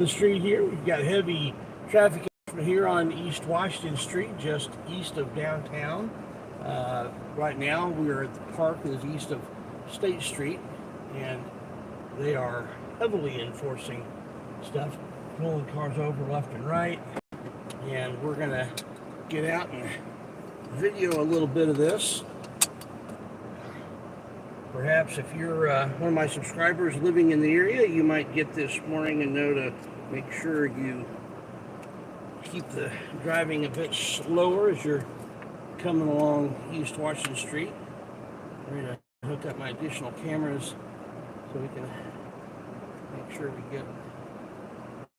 The street here, we've got heavy traffic here on East Washington Street, just east of downtown. Right now, we are at the park that is east of State Street, and they are heavily enforcing stuff, pulling cars over left and right. And we're going to get out and video a little bit of this. Perhaps if you're one of my subscribers living in the area, you might get this morning and know to make sure you keep the driving a bit slower as you're coming along East Washington Street. I'm going to hook up my additional cameras so we can make sure we get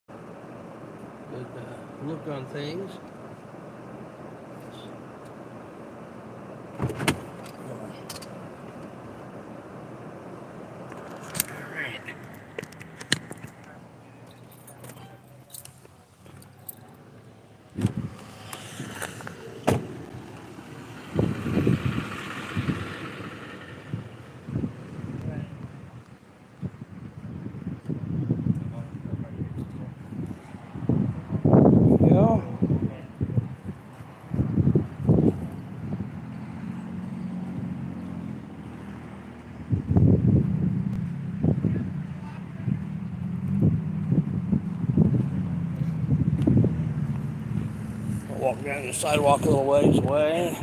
a good look on things. Walk down the sidewalk a little ways away.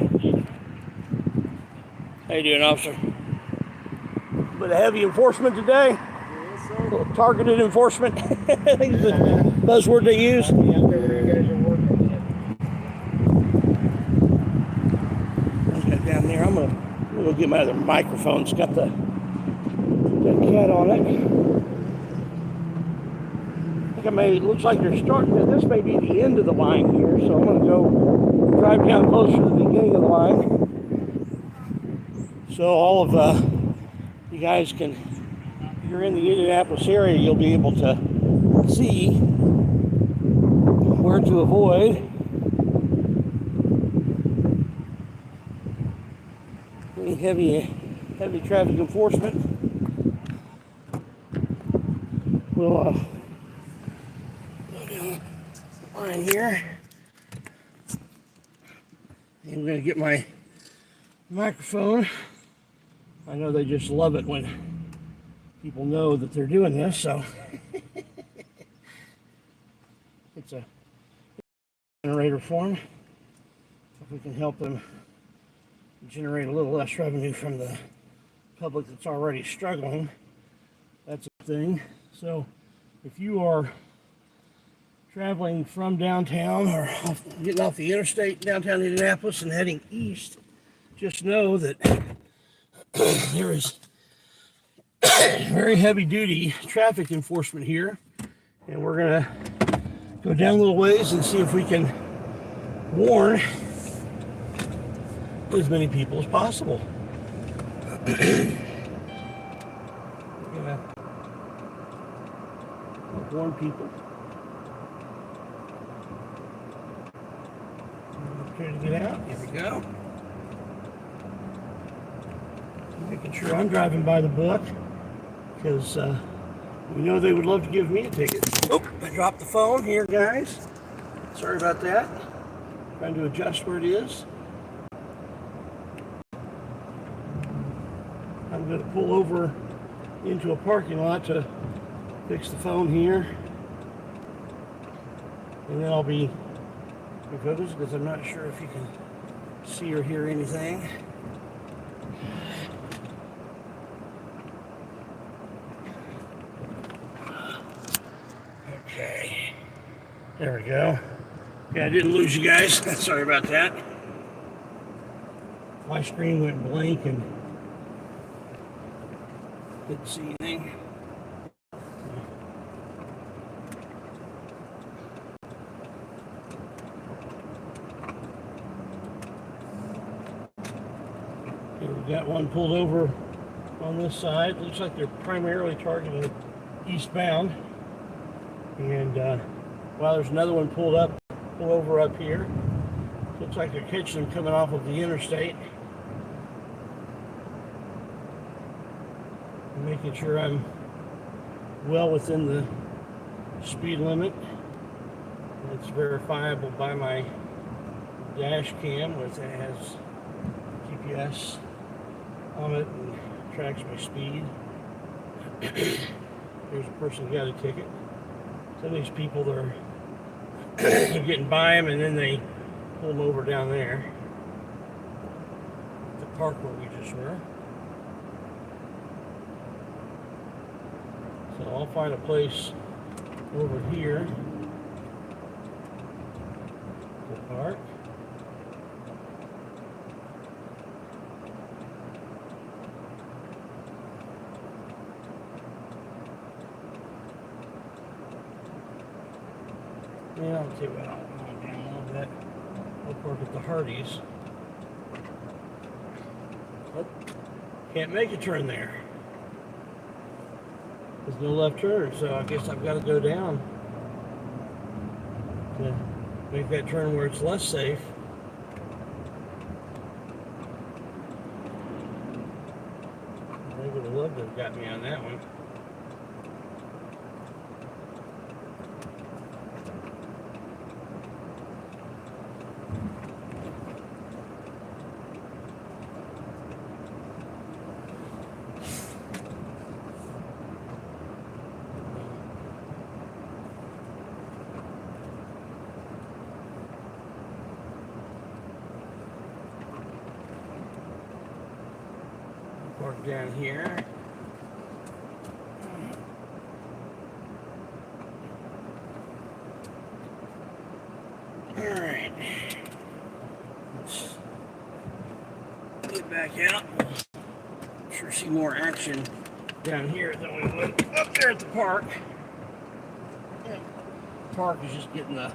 How you doing, officer? A bit of heavy enforcement today. Yes, sir. A little targeted enforcement. I think it's the buzzword they use. Okay, down there, I'm gonna get my other microphone. It's got the cat on it. It looks like they're starting to, this may be the end of the line here, so I'm going to go drive down closer to the beginning of the line. So all of you guys can, if you're in the Indianapolis area, you'll be able to see where to avoid. Any heavy traffic enforcement. We'll line here, and I'm going to get my microphone. I know they just love it when people know that they're doing this, so it's a generator for them. If we can help them generate a little less revenue from the public that's already struggling, that's a thing. So if you are traveling from downtown or getting off the interstate downtown Indianapolis and heading east, just know that there is very heavy duty traffic enforcement here, and we're going to go down a little ways and see if we can warn as many people as possible. We're going to warn people. Trying to get out. Here we go. Making sure I'm driving by the book, because we know they would love to give me a ticket. Oh, I dropped the phone here, guys. Sorry about that. Trying to adjust where it is. I'm going to pull over into a parking lot to fix the phone here, and then I'll be photos, because I'm not sure if you can see or hear anything. Okay, there we go. Okay, I didn't lose you guys. Sorry about that. My screen went blank and didn't see anything. We've got one pulled over on this side. Looks like they're primarily targeting eastbound. And well, there's another one pulled over up here. Looks like they're catching them coming off of the interstate. I'm making sure I'm well within the speed limit. It's verifiable by my dash cam, which has GPS on it and tracks my speed. There's a person who got a ticket. Some of these people, they're getting by them and then they pull them over down there. The park where we just were. So I'll find a place over here to park. Yeah, I'll take that all down a little bit. I'll park at the Hardees. But can't make a turn there. There's no left turn, so I guess I've got to go down to make that turn where it's less safe. They would have loved to have got me on that one. Park down here. All right. Let's get back out. Sure see more action down here than we would up there at the park. The park is just getting the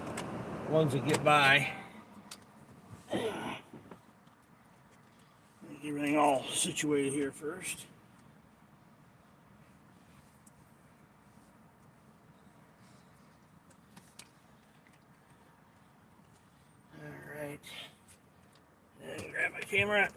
ones that get by. Get everything all situated here first. All right. And grab my camera.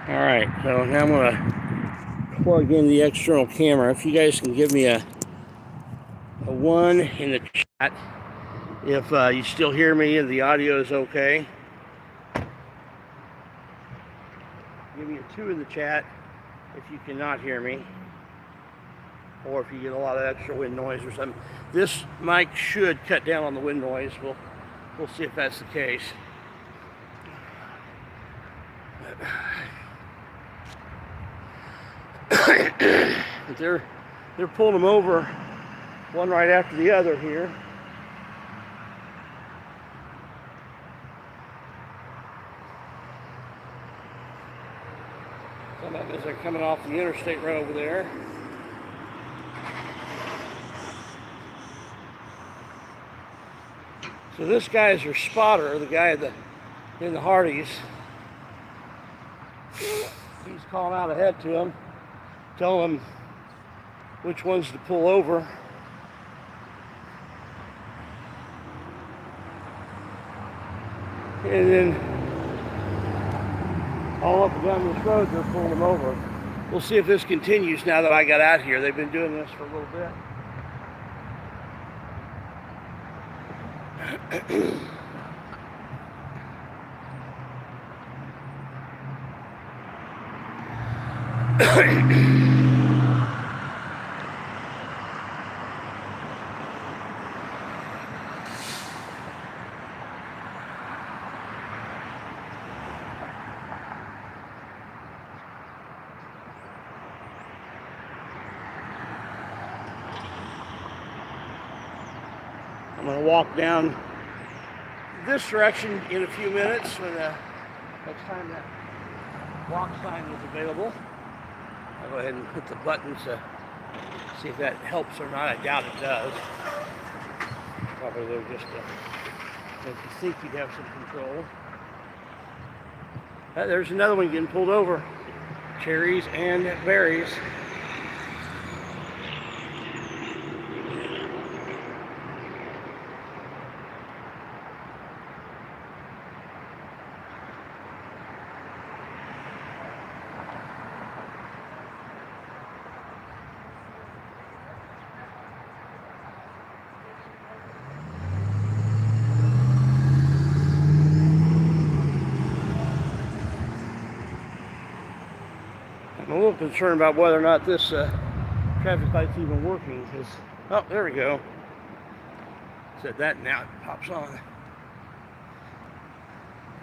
All right, so now I'm gonna plug in the external camera. If you guys can give me a 1 in the chat if you still hear me and the audio is okay. Give me a 2 in the chat if you cannot hear me, or if you get a lot of extra wind noise or something. This mic should cut down on the wind noise. We'll see if that's the case. But they're pulling them over one right after the other here. Some of them as they're coming off the interstate right over there. So this guy is your spotter, the guy in the Hardees. He's calling out ahead to him, telling him which ones to pull over. And then all up and down this road, they're pulling them over. We'll see if this continues now that I got out here. They've been doing this for a little bit. I'm going to walk down this direction in a few minutes when the next time that walk sign is available. I'll go ahead and hit the button to see if that helps or not. I doubt it does. Probably they're just to make you think you'd have some control. There's another one getting pulled over. Cherries and berries. I'm a little concerned about whether or not this traffic light's even working, because, oh, there we go. Said that, now it pops on.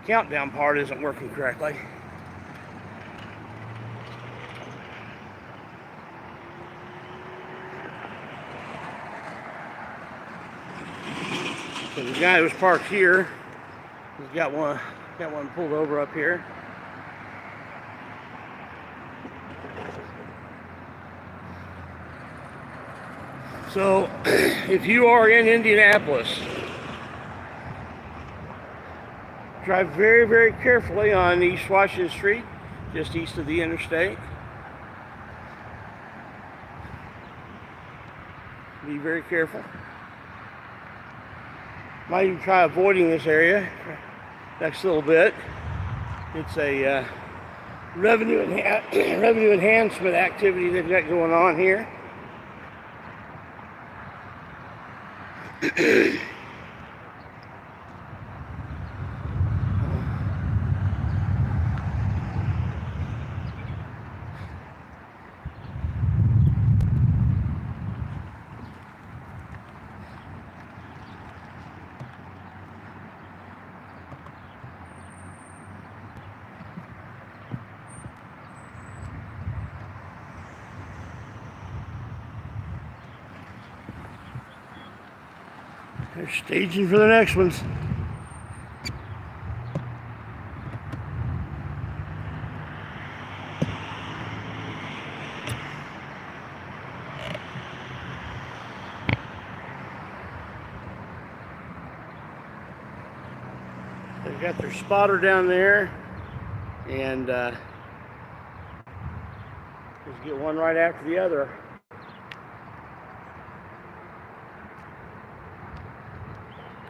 The countdown part isn't working correctly. So the guy who's parked here, he's got one pulled over up here. So, if you are in Indianapolis, drive very, very carefully on East Washington Street, just east of the interstate. Be very careful. Might even try avoiding this area next little bit. It's a revenue enhancement activity they've got going on here. They're staging for the next ones. They've got their spotter down there, and just get one right after the other.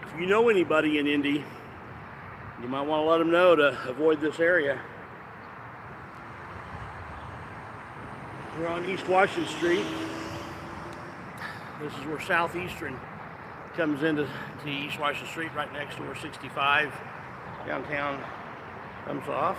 If you know anybody in Indy, you might want to let them know to avoid this area. We're on East Washington Street. This is where Southeastern comes into East Washington Street, right next to where 65 downtown comes off.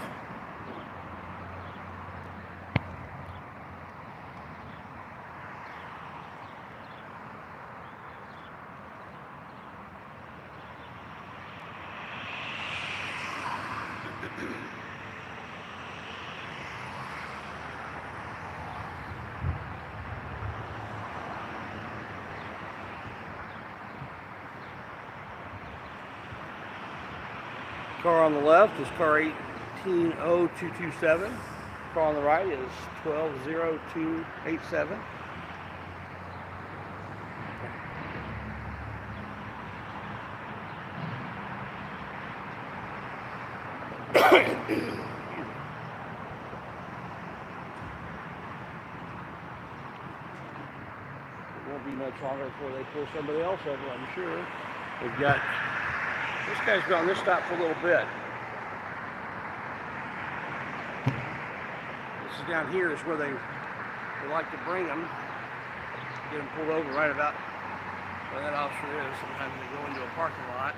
Car on the left is car 180227. Car on the right is 120287. It won't be much longer before they pull somebody else over, I'm sure. They've got, this guy's been on this stop for a little bit. This is down here is where they like to bring them, get them pulled over right about where that officer is. Sometimes they go into a parking lot.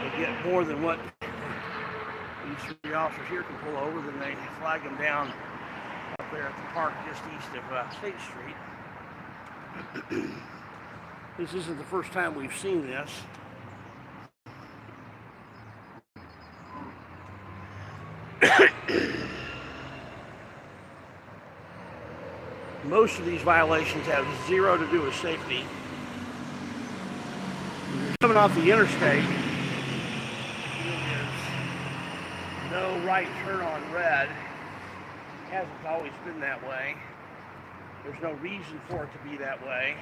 They get more than what these three officers here can pull over, then they flag them down up there at the park just east of State Street. This isn't the first time we've seen this. Most of these violations have zero to do with safety. Coming off the interstate, there's no right turn on red. It hasn't always been that way. There's no reason for it to be that way.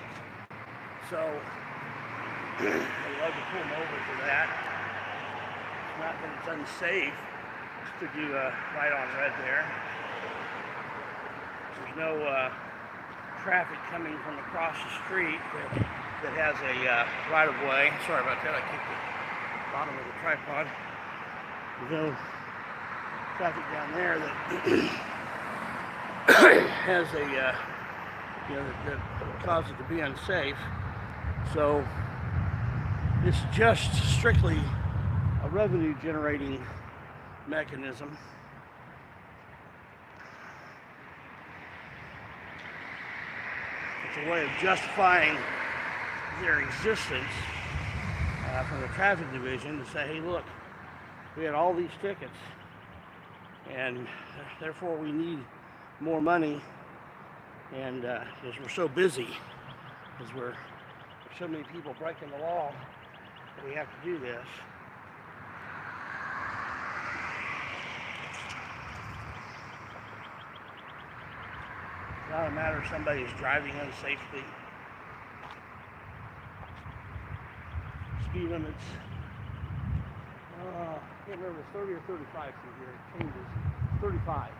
So, they love to pull them over for that. It's not that it's unsafe to do a right on red there. There's no traffic coming from across the street that has a right of way. Sorry about that, I kicked the bottom of the tripod. There's no traffic down there that has a, that causes it to be unsafe. So it's just strictly a revenue generating mechanism. It's a way of justifying their existence from the traffic division to say, hey, look, we had all these tickets, and therefore we need more money, and because we're so busy, because there's so many people breaking the law, that we have to do this. It's not a matter if somebody is driving unsafely. Speed limits, I can't remember, 30 or 35 through here. It changes. 35.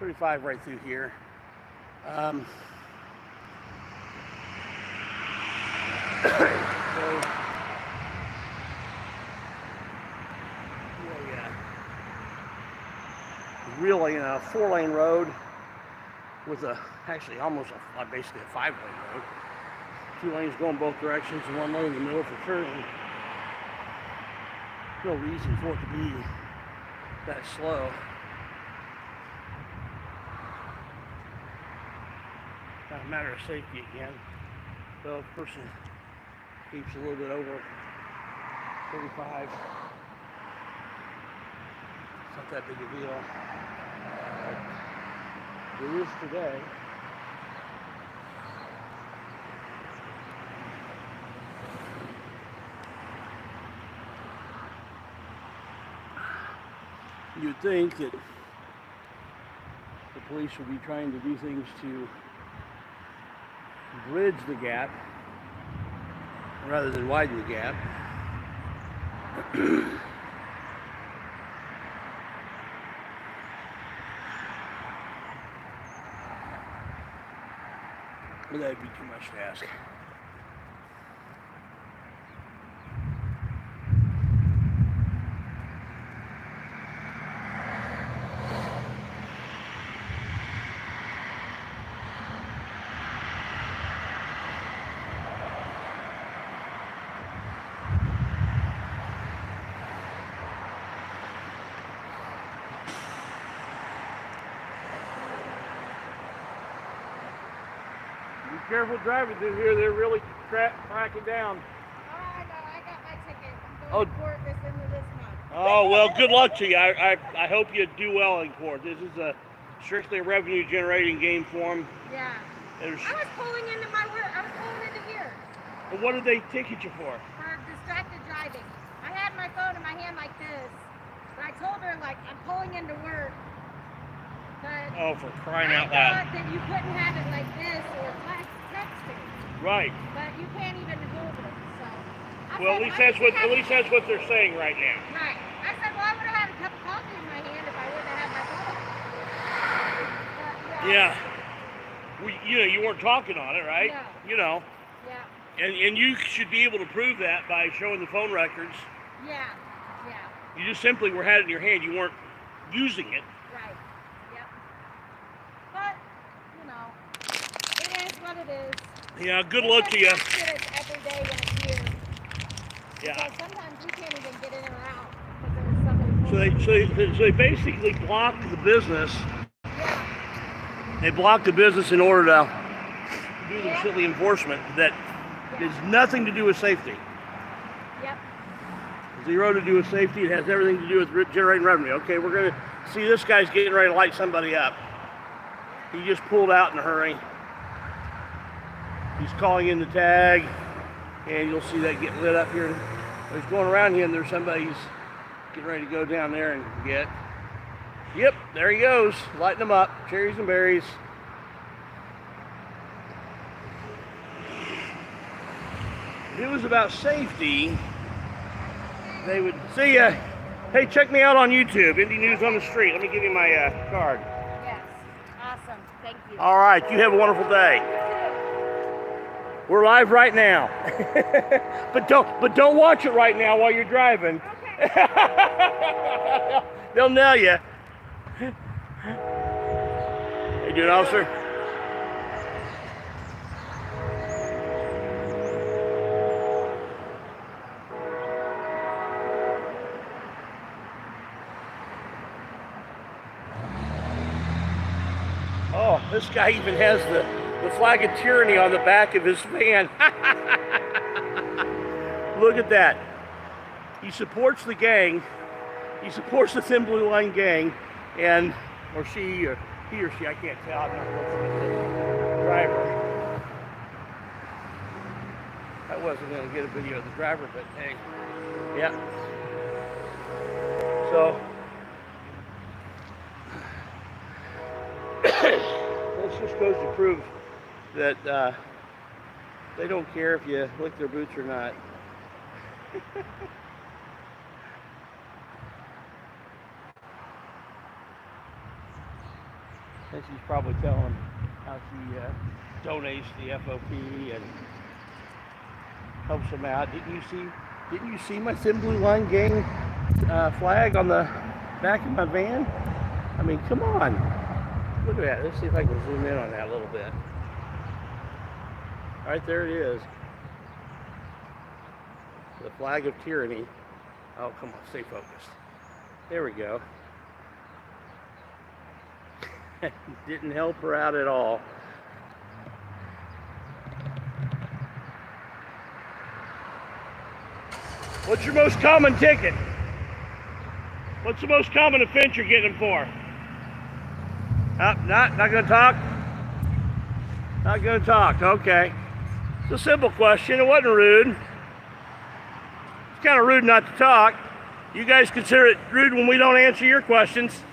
35 right through here. So, really a 4-lane road with actually almost basically a 5-lane road. 2 lanes going both directions and 1 lane in the middle for turning. No reason for it to be that slow. Not a matter of safety again. So if a person keeps a little bit over 35, it's not that big a deal. It is today. You'd think that the police would be trying to do things to bridge the gap rather than widen the gap. But that'd be too much to ask. Be careful driving through here. They're really cracking down. Oh, I know. I got my ticket. I'm going to court this end of this month. Oh, well, good luck to you. I hope you do well in court. This is strictly a revenue generating game for them. Yeah. I was pulling into my work. I was pulling into here. Well, what did they ticket you for? For distracted driving. I had my phone in my hand like this. But I told her, like, I'm pulling into work. But oh, for crying out loud. I thought that you couldn't have it like this or texting. Right. But you can't even hold it. So well, at least that's what they're saying right now. Right. I said, well, I would have had a cup of coffee in my hand if I wouldn't have had my phone. But, yeah. You weren't talking on it, right? No. You know. Yeah. And you should be able to prove that by showing the phone records. Yeah. Yeah. You just simply had it in your hand. You weren't using it. Right. Yep. But, it is what it is. Yeah, good luck to you. It every day when it's here. Yeah. Because sometimes we can't even get in or out because there's somebody. So they basically blocked the business. Yeah. They blocked the business in order to do the silly enforcement that has nothing to do with safety. Yep. Zero to do with safety. It has everything to do with generating revenue. Okay, we're going to see this guy's getting ready to light somebody up. He just pulled out in a hurry. He's calling in the tag, and you'll see that get lit up here. He's going around here, and there's somebody's getting ready to go down there and get. Yep, there he goes, lighting them up, cherries and berries. If it was about safety, they would see ya. Hey, check me out on YouTube, Indie News on the Street. Let me give you my card. Yes. Awesome. Thank you. All right, you have a wonderful day. We're live right now. but don't watch it right now while you're driving. Okay. They'll nail you. How you doing, officer? Oh, this guy even has the the flag of tyranny on the back of his van. Look at that. He supports the gang. He supports the Thin Blue Line gang, and or she, or he or she, I can't tell. I'm not looking at the driver. I wasn't going to get a video of the driver, but hey, yeah. So this just goes to prove that they don't care if you lick their boots or not. And she's probably telling how she donates to the FOP and helps them out. Didn't you see my Thin Blue Line gang flag on the back of my van? I mean, come on. Look at that. Let's see if I can zoom in on that a little bit. Right there it is. The flag of tyranny. Oh, come on, stay focused. There we go. Didn't help her out at all. What's your most common ticket? What's the most common offense you're getting them for? Not gonna talk? Not gonna talk, okay. It's a simple question, it wasn't rude. It's kind of rude not to talk. You guys consider it rude when we don't answer your questions.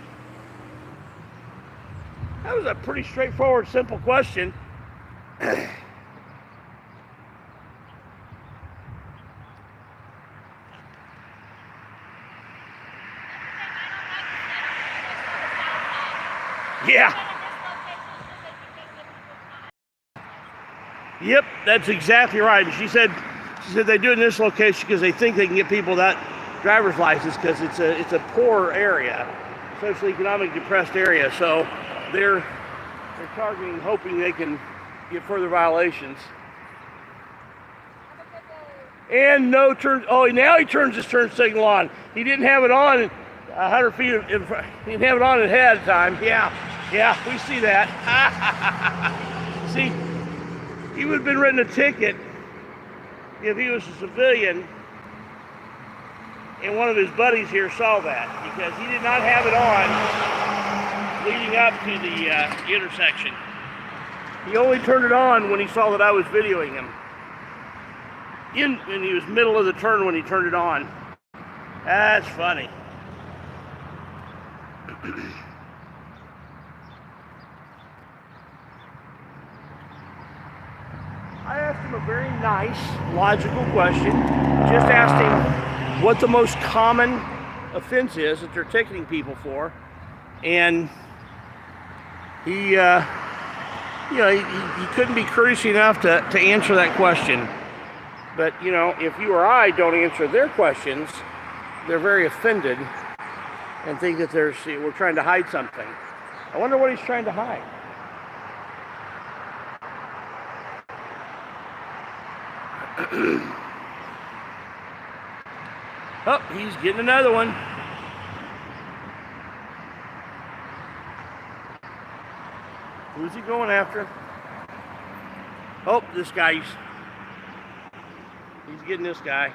That was a pretty straightforward, simple question. Yeah. Yep, that's exactly right. And she said they do it in this location because they think they can get people that driver's license because it's a poor area, socially economically depressed area. So they're targeting, hoping they can get further violations. And no turn. Oh, now he turns his turn signal on. He didn't have it on 100 feet in front. He didn't have it on ahead of time. Yeah, we see that. See, he would have been written a ticket if he was a civilian and one of his buddies here saw that, because he did not have it on leading up to the intersection. He only turned it on when he saw that I was videoing him. And he was middle of the turn when he turned it on. That's funny. I asked him a very nice, logical question. Just asked him what the most common offense is that they're ticketing people for. And he couldn't be courteous enough to answer that question. But, you know, if you or I don't answer their questions, they're very offended and think that we're trying to hide something. I wonder what he's trying to hide. Oh, he's getting another one. Who's he going after? Oh, this guy. He's getting this guy.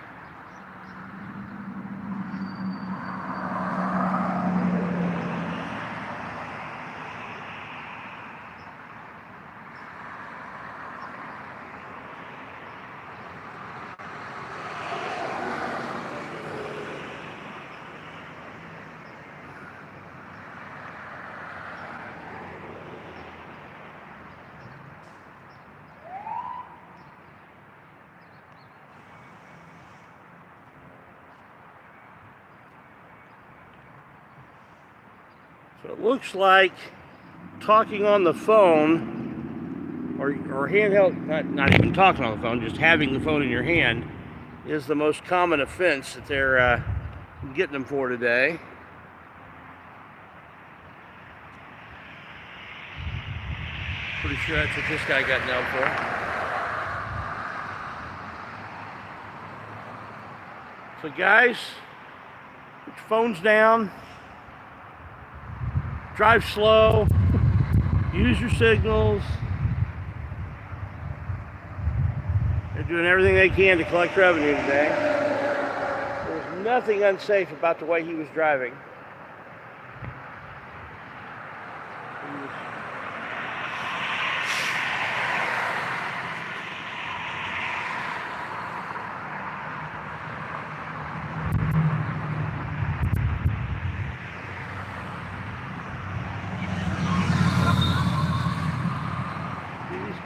So it looks like talking on the phone or handheld, not even talking on the phone, just having the phone in your hand is the most common offense that they're getting them for today. Pretty sure that's what this guy got nailed for. So guys, put your phones down. Drive slow, use your signals, They're doing everything they can to collect revenue today. There's nothing unsafe about the way he was driving.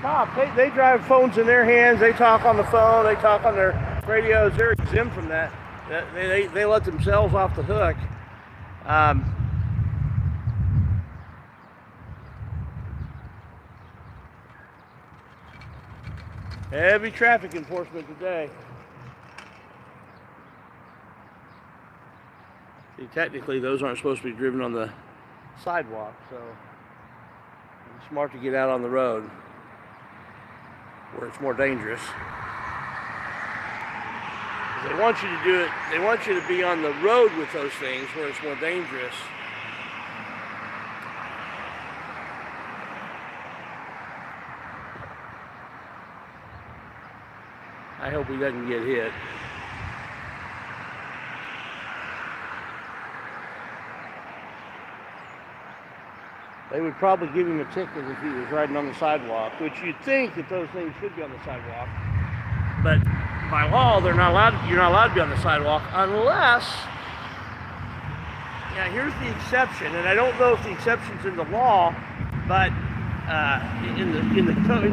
Cops, they drive phones in their hands, they talk on the phone, they talk on their radios, they're exempt from that. They let themselves off the hook. Heavy traffic enforcement today. See, technically those aren't supposed to be driven on the sidewalk, so it's smart to get out on the road where it's more dangerous. They want you to do it, they want you to be on the road with those things where it's more dangerous. I hope he doesn't get hit. They would probably give him a ticket if he was riding on the sidewalk, which you'd think that those things should be on the sidewalk. But by law, you're not allowed to be on the sidewalk unless, yeah, here's the exception, and I don't know if the exception's in the law, but in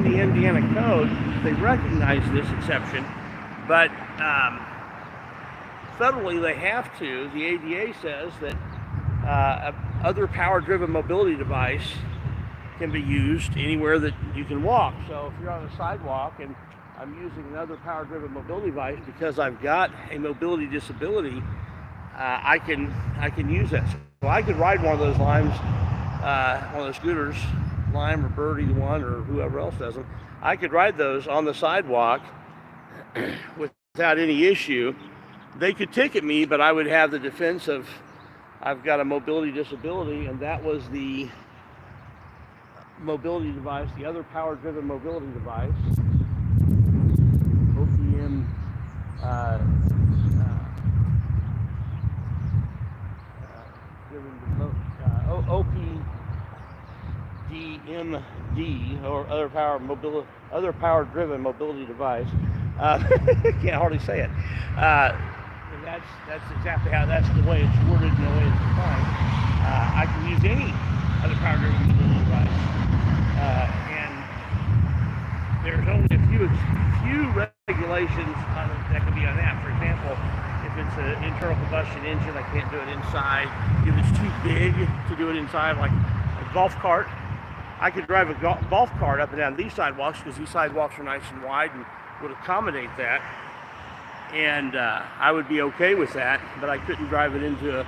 the Indiana code, they recognize this exception, but federally they have to. The ADA says that other power-driven mobility device can be used anywhere that you can walk. So if you're on a sidewalk and I'm using another power-driven mobility device because I've got a mobility disability, I can use that. So I could ride one of those Limes, one of those scooters, Lime or Bird, either one, or whoever else does them. I could ride those on the sidewalk without any issue. They could ticket me, but I would have the defense of I've got a mobility disability, and that was the mobility device, the other power-driven mobility device, OPM, OPDMD, or other power-driven mobility device. Can't hardly say it. And that's exactly how, that's the way it's worded and the way it's defined. I can use any other power-driven mobility device. And there's only a few regulations that can be on that. For example, if it's an internal combustion engine, I can't do it inside. If it's too big to do it inside, like a golf cart, I could drive a golf cart up and down these sidewalks because these sidewalks are nice and wide and would accommodate that. And I would be okay with that, but I couldn't drive it into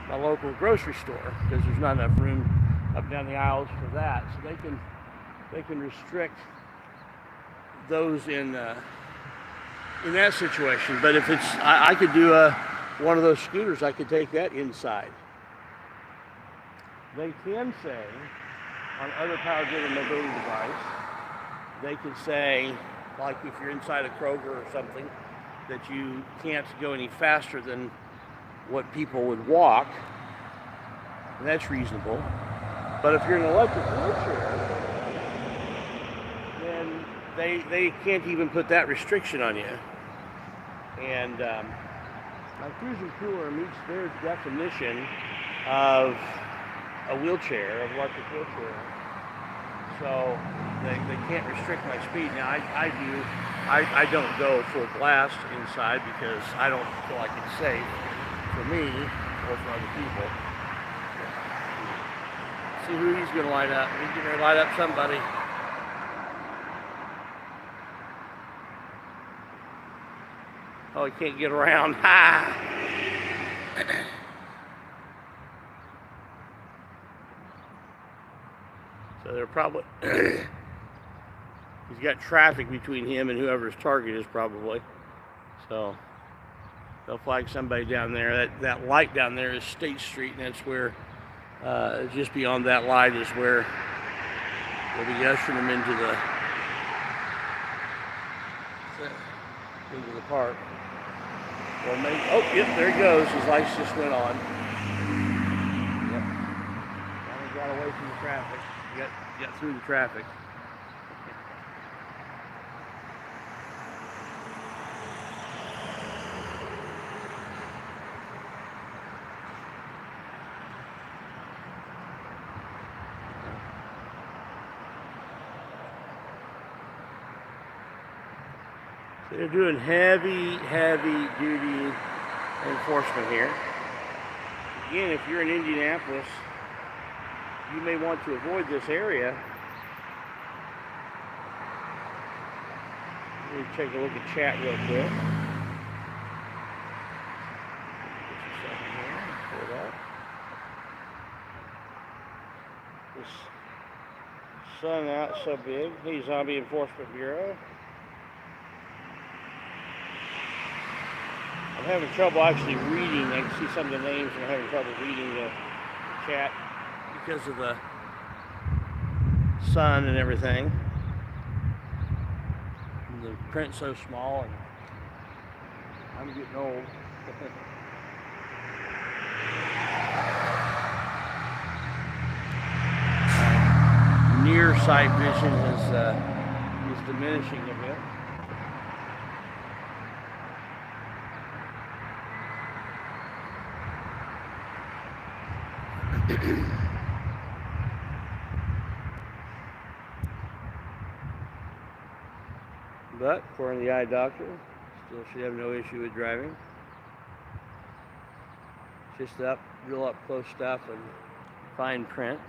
my local grocery store because there's not enough room up and down the aisles for that. So they can restrict those in that situation. But if it's, I could do one of those scooters, I could take that inside. They can say on other power-driven mobility device, they can say, like if you're inside a Kroger or something, that you can't go any faster than what people would walk, and that's reasonable. But if you're in an electric wheelchair, then they can't even put that restriction on you. And my cruising cooler meets their definition of a wheelchair, of electric wheelchair. So they can't restrict my speed. Now I don't go full blast inside because I don't feel like it's safe for me or for other people. See who he's going to light up. He's going to light up somebody. Oh, he can't get around. Ha! So they're probably... He's got traffic between him and whoever his target is, probably. So they'll flag somebody down there. That light down there is State Street, and that's where, just beyond that light is where they'll be ushering them into the into the park. Or maybe, oh, yep, there he goes. His lights just went on. Yep. Finally got away from the traffic. Got through the traffic. They're doing heavy duty enforcement here. Again, if you're in Indianapolis, you may want to avoid this area. Let me take a look at chat real quick. Just a second here. Pull it up. This sun out so big. Hey, Zombie Enforcement Bureau. I'm having trouble actually reading. I can see some of the names and I'm having trouble reading the chat because of the sun and everything. And the print's so small and I'm getting old. Near sight vision is diminishing a bit. But according to the eye doctor, still should have no issue with driving. Just real up close stuff and fine print.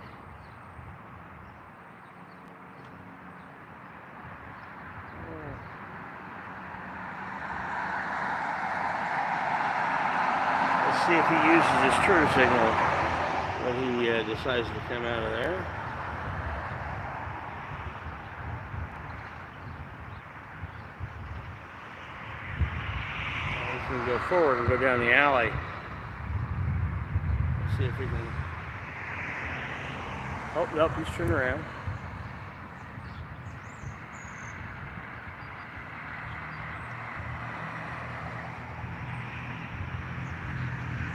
Let's see if he uses his turn signal when he decides to come out of there. He's going to go forward and go down the alley. Let's see if we can... Oh, nope, he's turned around.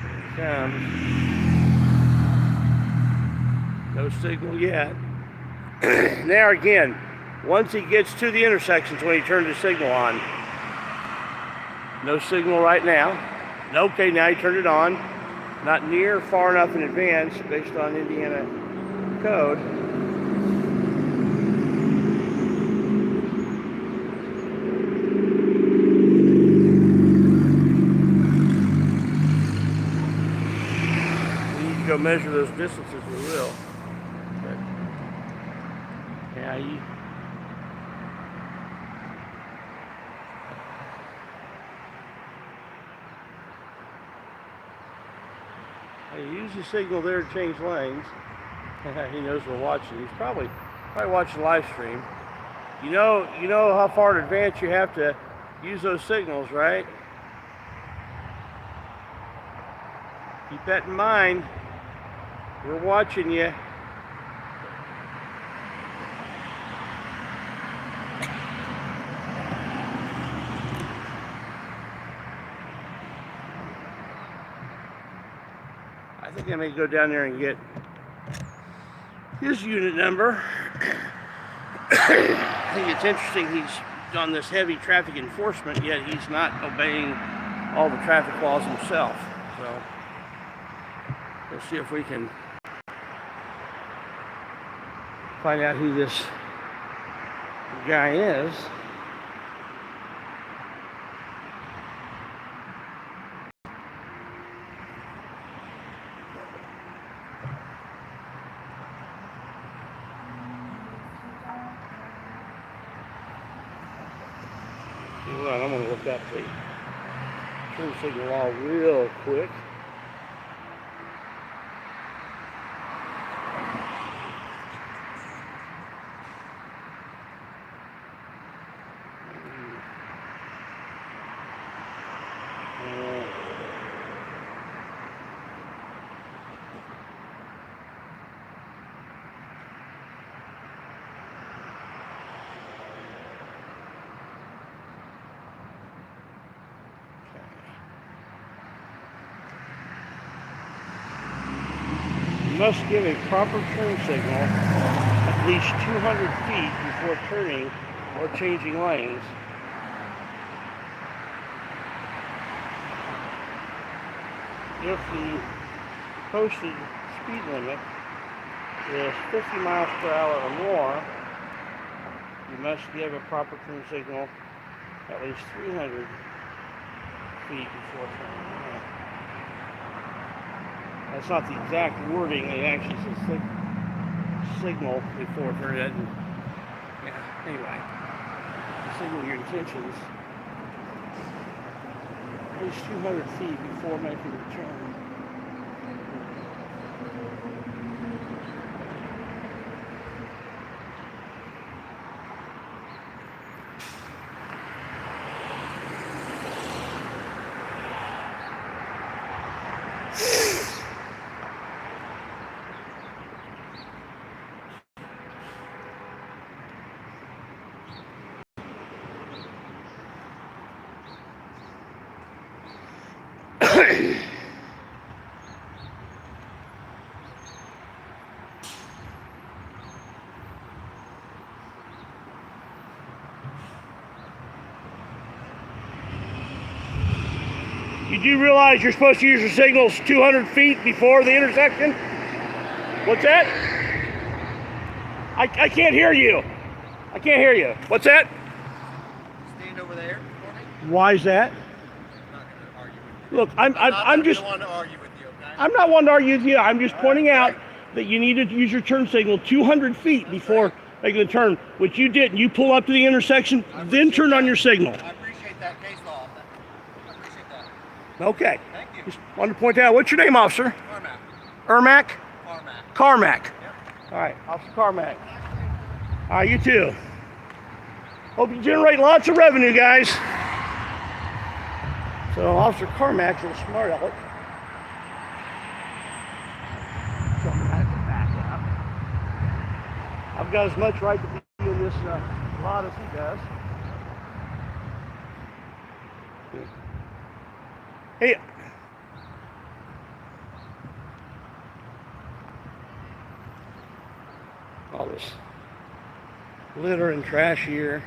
Here he comes. No signal yet. Now again, once he gets to the intersections when he turns the signal on. No signal right now. Okay, now he turned it on. Not near far enough in advance based on Indiana code. We need to go measure those distances, we will. But, yeah, he used the signal there to change lanes. He knows we're watching. He's probably watching live stream. You know how far in advance you have to use those signals, right? Keep that in mind. We're watching you. I think I may go down there and get his unit number. I think it's interesting he's done this heavy traffic enforcement, yet he's not obeying all the traffic laws himself. So let's see if we can find out who this guy is. Hold on, I'm going to look up the turn signal law real quick. must give a proper turn signal at least 200 feet before turning or changing lanes. If the posted speed limit is 50 miles per hour or more, you must give a proper turn signal at least 300 feet before turning. That's not the exact wording. It actually says signal before turning. Yeah. Anyway, signal your intentions at least 200 feet before making the turn. You do realize you're supposed to use your signals 200 feet before the intersection? What's that? I can't hear you. I can't hear you. What's that? Stand over there for me. Why is that? I'm not going to argue with you. Look, I'm just. I don't want to argue with you, okay? I'm not one to argue with you. I'm just pointing out that you need to use your turn signal 200 feet before making the turn, which you didn't. You pull up to the intersection, then turn on your signal. I appreciate that case law. I appreciate that. Okay. Thank you. Just wanted to point out. What's your name, officer? Carmack. Ermac? Carmack. Yep. All right, Officer Carmack. All right, you too. Hope you generate lots of revenue, guys. So Officer Carmack's a smart aleck. So I'm gonna have to back up. I've got as much right to be in this lot as he does. Hey. All this litter and trash here.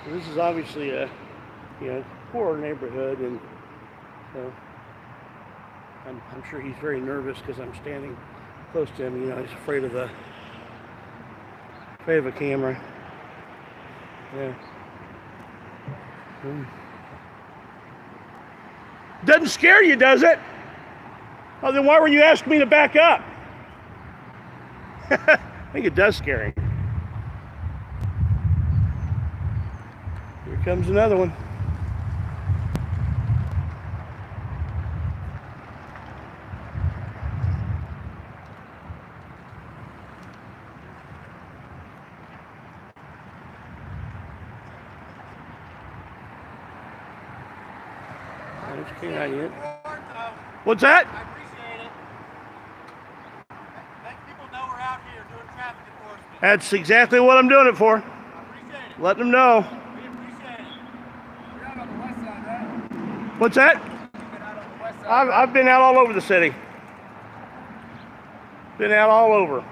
So this is obviously a poor neighborhood, and so I'm sure he's very nervous because I'm standing close to him. He's afraid of a camera. Yeah. Doesn't scare you, does it? Oh, then why were you asking me to back up? I think it does scare him. Here comes another one. There's K9 unit. What's that? I appreciate it. Let people know we're out here doing traffic enforcement. That's exactly what I'm doing it for. I appreciate it. Letting them know. We appreciate it. You're out on the west side, right? What's that? You've been out on the west side. I've been out all over the city. Been out all over.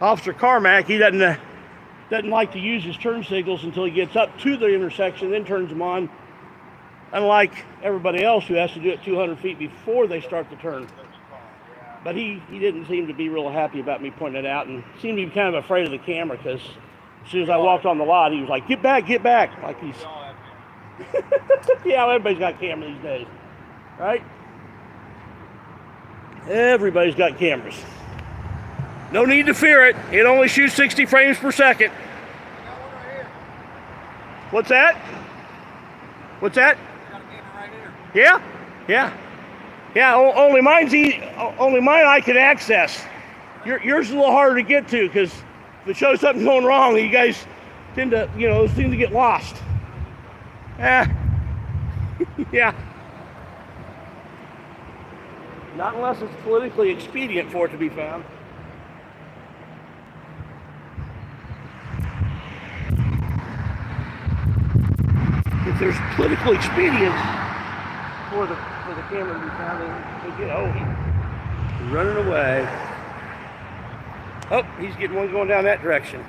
Officer Carmack, he doesn't like to use his turn signals until he gets up to the intersection, then turns them on. Unlike everybody else who has to do it 200 feet before they start the turn. But he didn't seem to be real happy about me pointing it out, and seemed to be kind of afraid of the camera, because as soon as I walked on the lot, he was like, get back, like he's... Yeah, everybody's got cameras these days, right? Everybody's got cameras. No need to fear it. It only shoots 60 frames per second. What's that? What's that? Yeah. Only mine I can access. Yours is a little harder to get to, because if it shows something going wrong, you guys tend to, seem to get lost. Yeah. Not unless it's politically expedient for it to be found. if there's political expedience for the camera to be found, they get, oh, he's running away. Oh, he's getting one going down that direction.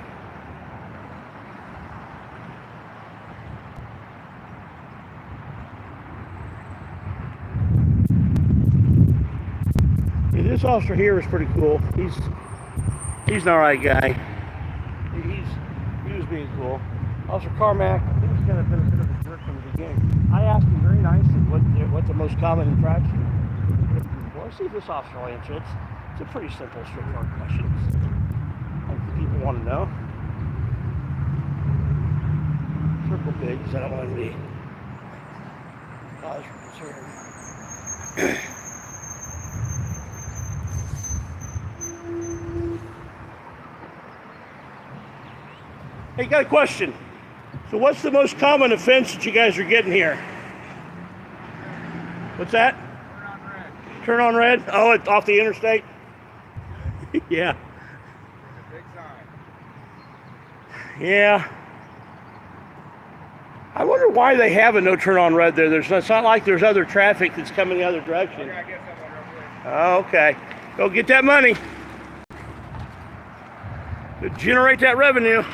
Yeah, this officer here is pretty cool. He's an alright guy. He was being cool. Officer Carmack, he was kind of been a bit of a jerk from the beginning. I asked him very nicely what the most common infraction was. See if this officer will answer it. It's a pretty simple, straightforward question. Like the people want to know. Circle big because I don't want to be cause for concern. Hey, got a question. So what's the most common offense that you guys are getting here? What's that? Turn on red. Oh, it's off the interstate? Yeah. Big sign. Yeah. I wonder why they have a no turn on red there. It's not like there's other traffic that's coming the other direction. Okay, I get someone real quick. Oh, okay. Go get that money. Go generate that revenue.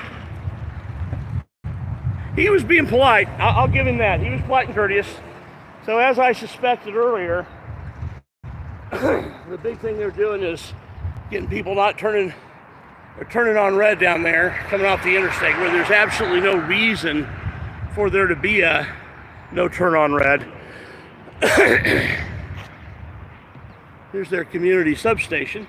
He was being polite. I'll give him that. He was polite and courteous. So as I suspected earlier, the big thing they're doing is getting people not turning on red down there, coming off the interstate, where there's absolutely no reason for there to be a no turn on red. Here's their community substation.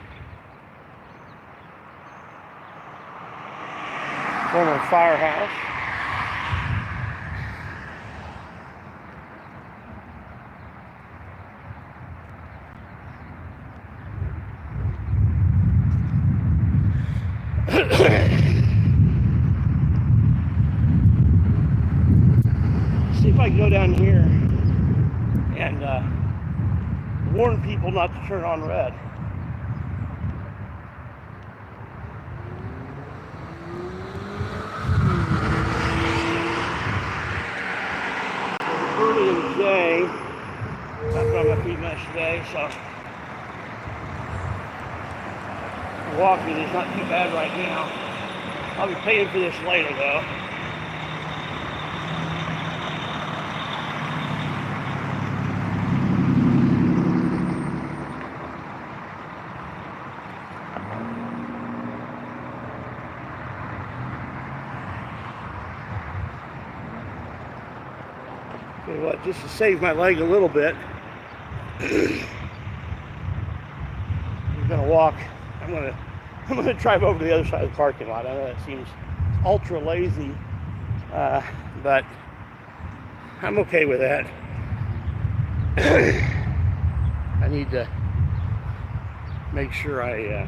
Former firehouse. See if I can go down here and warn people not to turn on red. Early in the day, I've got my feet much today, so walking is not too bad right now. I'll be paying for this later though. Tell you what, just to save my leg a little bit, I'm gonna walk. I'm gonna drive over to the other side of the parking lot. I know that seems ultra lazy, but I'm okay with that. I need to make sure I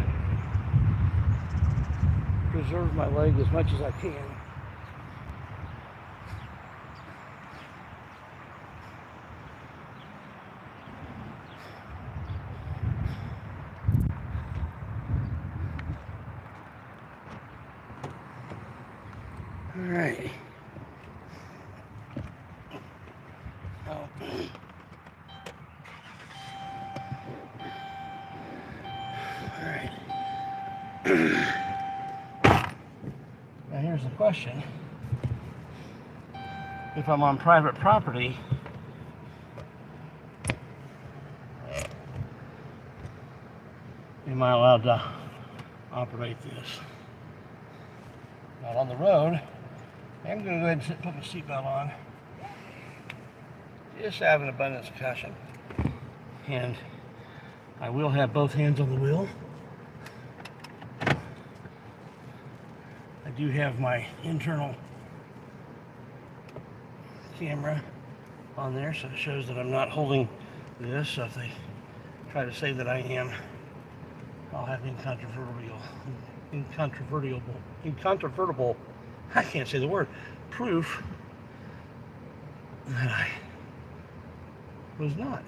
preserve my leg as much as I can. All right. Oh. All right. Now here's the question. If I'm on private property, am I allowed to operate this? Not on the road. I'm going to go ahead and put my seatbelt on. Just have an abundance of caution. And I will have both hands on the wheel. I do have my internal camera on there, so it shows that I'm not holding this. So if they try to say that I am, I'll have incontrovertible, I can't say the word, proof that I was not.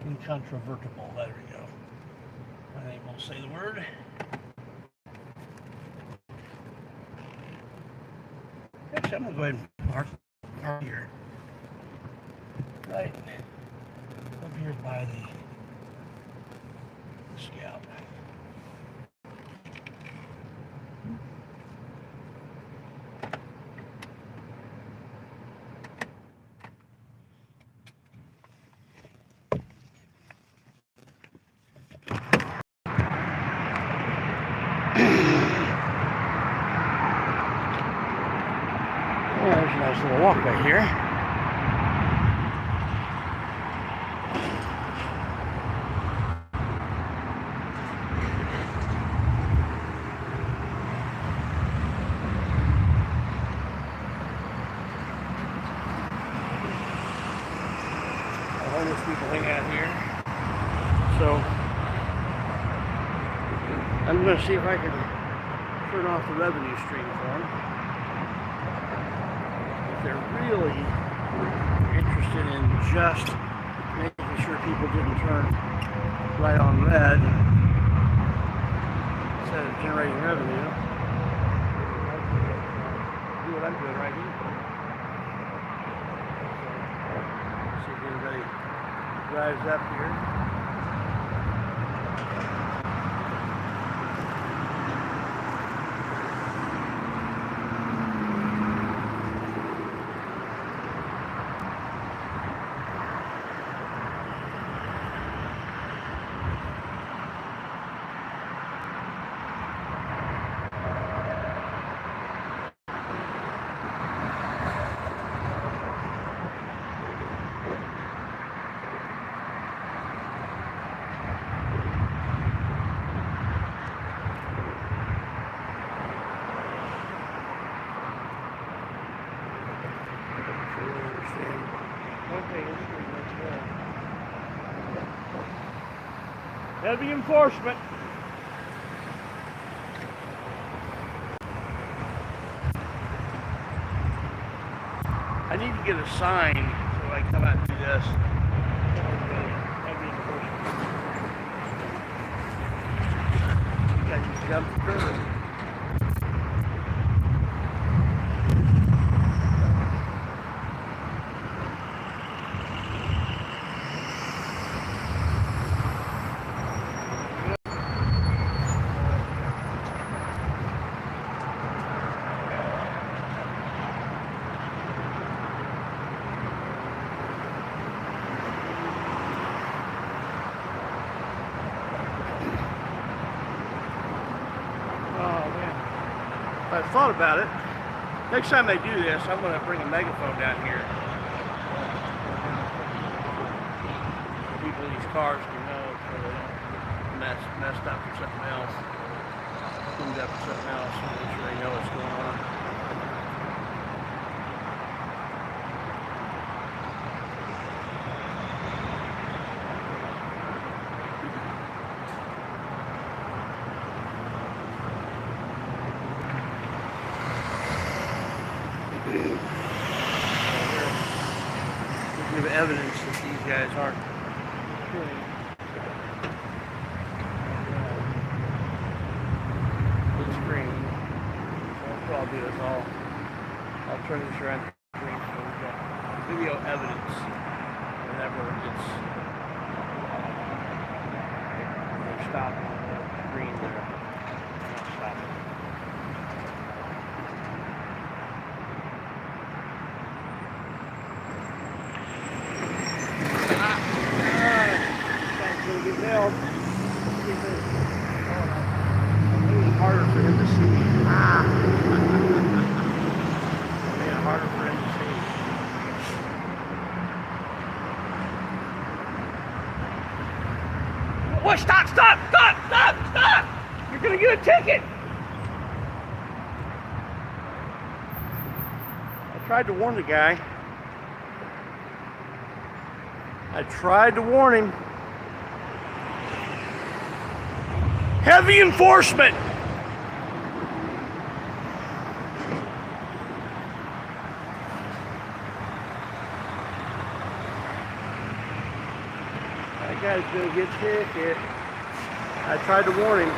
Incontrovertible, there we go. I ain't gonna say the word. Actually, I'm gonna go ahead and park here. Right up here by the Scout. Yeah, there's a nice little walkway here. Homeless people hang out here. So I'm going to see if I can turn off the revenue stream for them. If they're really interested in just making sure people didn't turn right on red instead of generating revenue, do what I'm doing right here. See if anybody drives up here. Heavy enforcement. I need to get a sign so I come out and do this. Heavy enforcement. You guys just jump the curb. I thought about it. Next time they do this, I'm going to bring a megaphone down here. People in these cars can know so they don't messed up for something else. Cleaned up for something else. So make sure they know what's going on. Give evidence that these guys aren't doing good screen. That's what I'll do is I'll turn this around screen so we've got video evidence whenever they're stopping the screen there. Stopping. Get nailed. It's harder for him to see. Made it harder for him to see. What? Stop! You're gonna get a ticket. I tried to warn the guy. I tried to warn him. Heavy enforcement! That guy's gonna get ticket. I tried to warn him.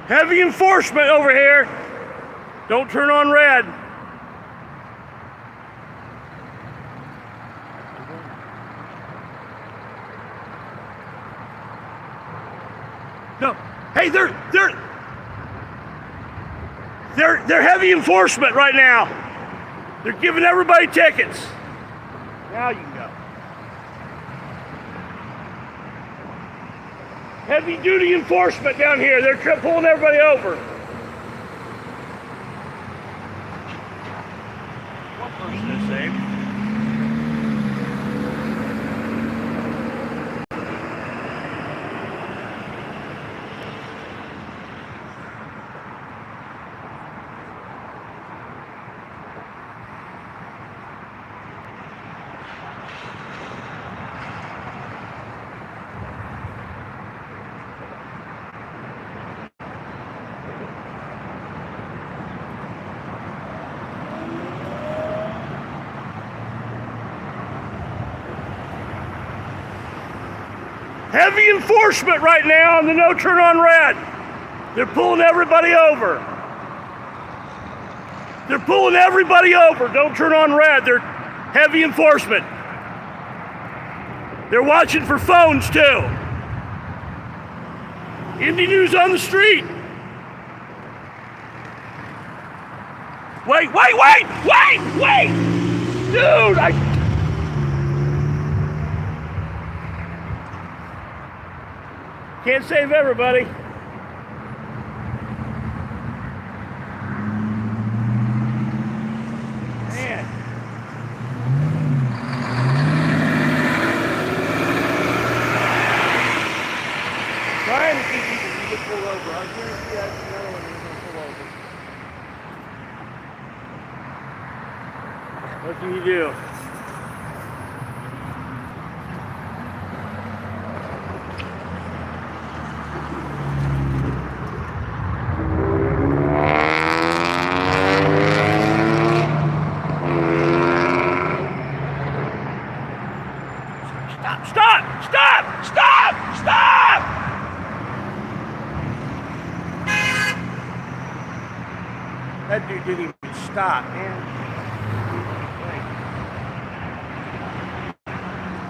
Heavy enforcement over here. Don't turn on red. No. Hey, they're heavy enforcement right now. They're giving everybody tickets. Now you can go. Heavy duty enforcement down here. They're pulling everybody over. One person is saved. Heavy enforcement right now on the no turn on red. They're pulling everybody over. They're pulling everybody over. Don't turn on red. They're heavy enforcement. They're watching for phones too. Indie News on the street. Wait. Dude, can't save everybody. Man. Trying to keep people from getting pulled over. I guarantee that's another one you're going to pull over. What can you do? Stop! That dude didn't even stop, man.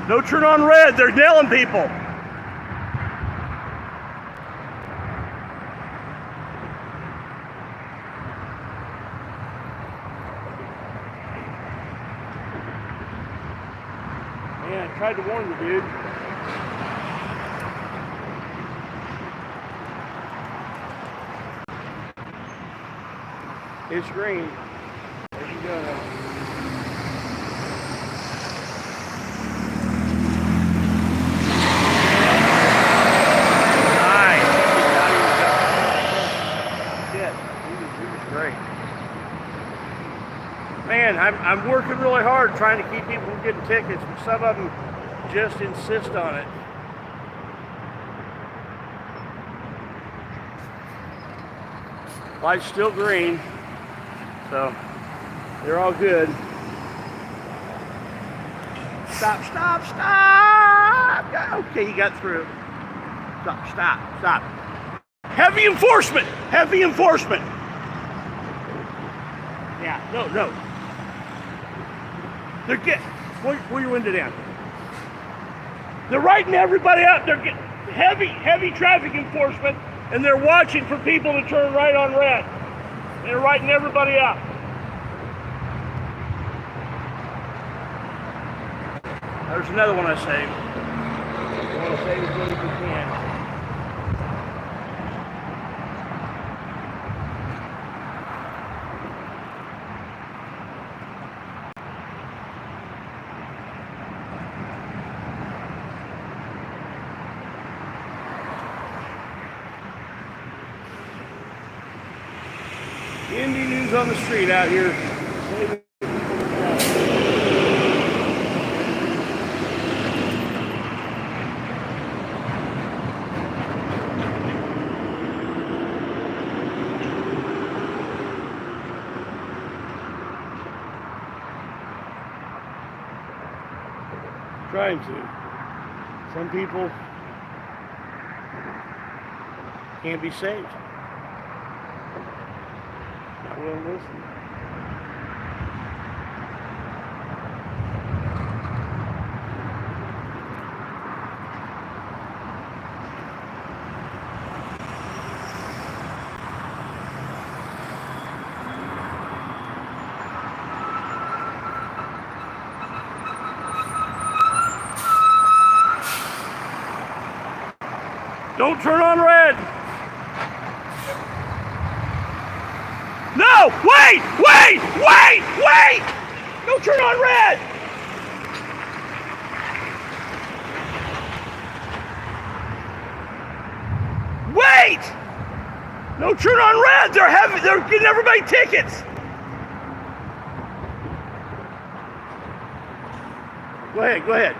No turn on red, they're nailing people. Man, I tried to warn you, dude. It's green. There you go. Nice. Shit. He was great. Man, I'm working really hard trying to keep people from getting tickets, but some of them just insist on it. Light's still green. So, they're all good. Stop! Okay, you got through. Stop. Heavy enforcement! Yeah, no. They're getting, pull your window down. They're writing everybody out. They're getting heavy traffic enforcement, and they're watching for people to turn right on red. They're writing everybody up. There's another one I saved. I want to save as many as we can. Indie News on the street out here. Trying to. Some people can't be saved. We'll listen. Don't turn on red. No, wait! Don't turn on red. Wait! Don't turn on red. They're getting everybody tickets. Go ahead.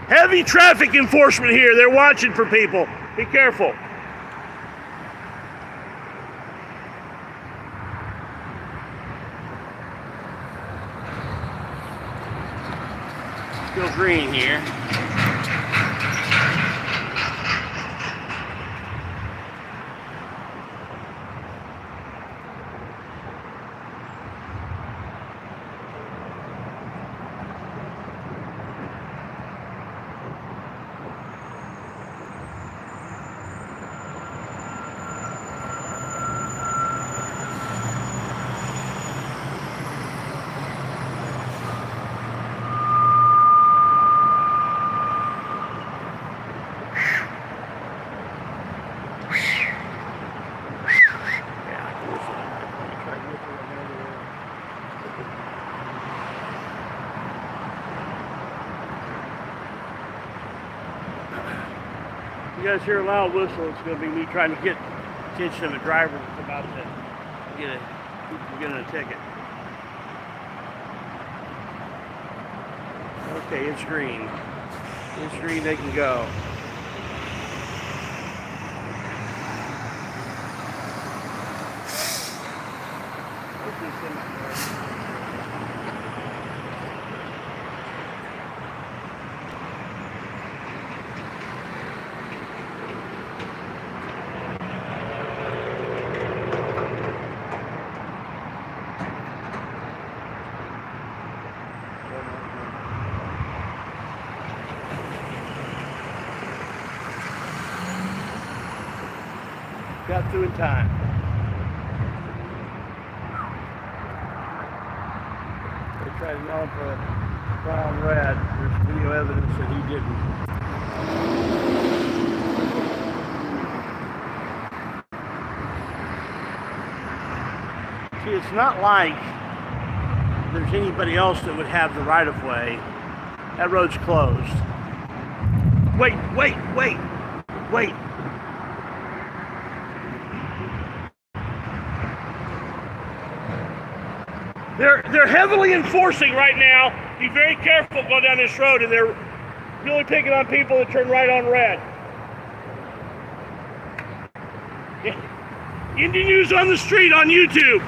Heavy traffic enforcement here. They're watching for people. Be careful. Still green here. You guys hear a loud whistle, it's going to be me trying to get attention of a driver that's about to get a ticket. Okay, it's green. It's green, they can go. Got through in time. They tried to yell for a brown red. There's video evidence that he didn't. See, it's not like there's anybody else that would have the right of way. That road's closed. Wait. They're heavily enforcing right now. Be very careful going down this road, and they're really picking on people that turn right on red. Yeah. Indian News on the Street on YouTube.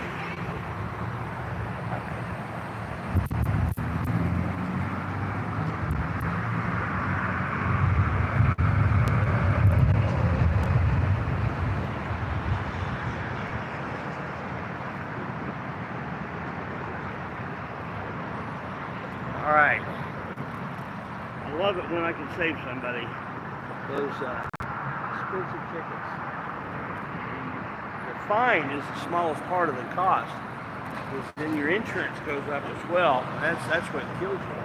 All right. I love it when I can save somebody those expensive tickets. The fine is the smallest part of the cost, because then your insurance goes up as well. That's what kills you.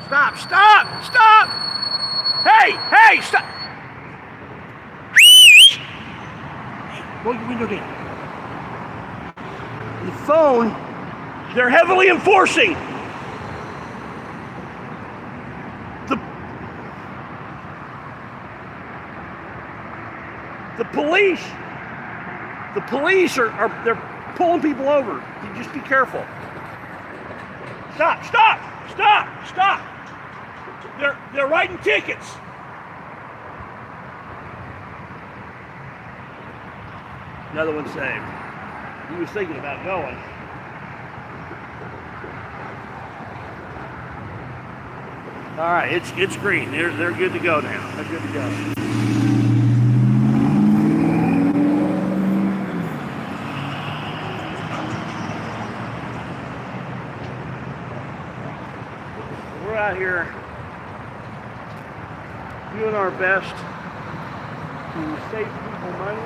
Stop! Hey, stop! Roll your window down. The phone, they're heavily enforcing. The police are they're pulling people over. You just be careful. Stop! They're writing tickets. Another one saved. He was thinking about going. All right, it's green. They're good to go now. They're good to go. best to save people money.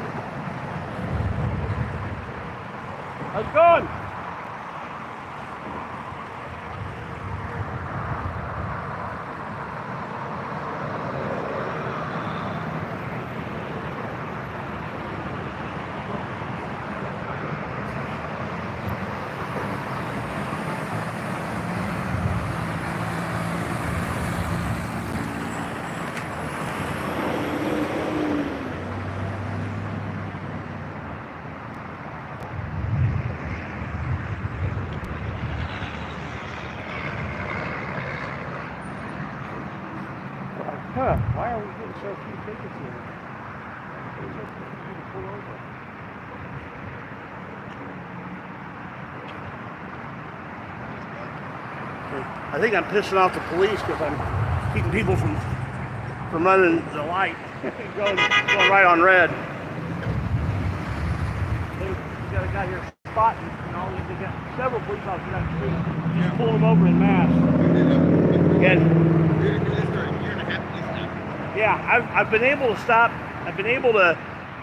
How's it going? Huh, why are we getting so few tickets here? There's so few people to pull over. I think I'm pissing off the police because I'm keeping people from running the light, going right on red. We got a guy here spotting, and all they got several police officers on the street. Just pulled them over in mass. Yeah, I've been able to stop. I've been able to